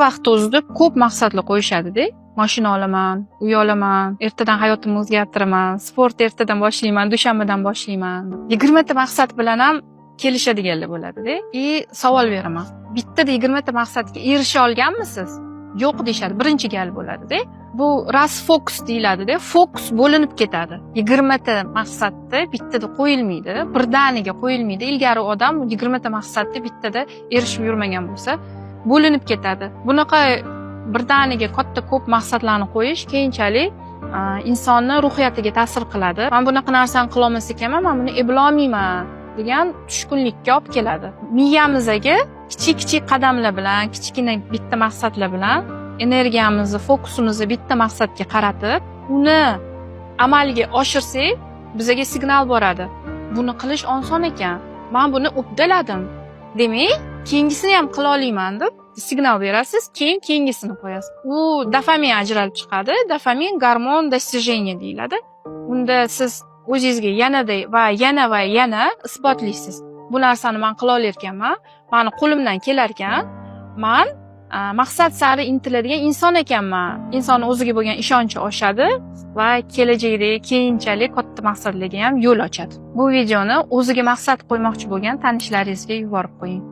vaqtni o'zida ko'p maqsadlar qo'yishadi-da. Mashina olaman, uy olaman, ertadan hayotimni o'zgartiraman, sport ertadan boshlayman, dushanbadan boshlayman. 20 ta maqsad bilan ham kelishadiganlar bo'ladi-da. Savol beraman. Bittada 20 ta maqsadga erisha olganmisiz? Yo'q deyshadi. Birinchi gal bo'ladi-da. Bu rasfokus deyiladi-da. Fokus bo'linib ketadi. 20 ta maqsadda bittada qo'yilmaydi, birdaniga qo'yilmaydi. Ilgari odam 20 ta maqsadda bittada erishib yurmagan bo'lsa, bo'linib ketadi. Bunaqa birdaniga katta ko'p maqsadlarni qo'yish keyinchalik insonni ruhiyatiga ta'sir qiladi. Men bunaqa narsani qila olmas ekanman, men buni eplay olmayman degan tushkunlikka olib keladi. Miyamizga kichik qadamlar bilan, kichkina bitta maqsadlar bilan energiyamizni, fokusimizni bitta maqsadga qaratib, uni amalga oshirsak, bizga signal boradi. Buni qilish oson ekan. Men buni uddaladim. Demak, keyingisini ham qila olaman deb signal berasiz, keyingisini qo'yasiz. U dopamin ajralib chiqadi. Dopamin gormon достижения deyiladi. Unda siz o'zingizga yana yana isbotlaysiz. Bu narsani men qila olar ekanman, meni qo'limdan kelar ekan, men maqsad sari intiladigan inson ekanman. Inson o'ziga bo'lgan ishonchi oshadi va kelajakda keyinchalik katta maqsadlarga ham yo'l ochadi. Bu videoni o'ziga maqsad qo'ymoqchi bo'lgan tanishlaringizga yuborib qo'ying.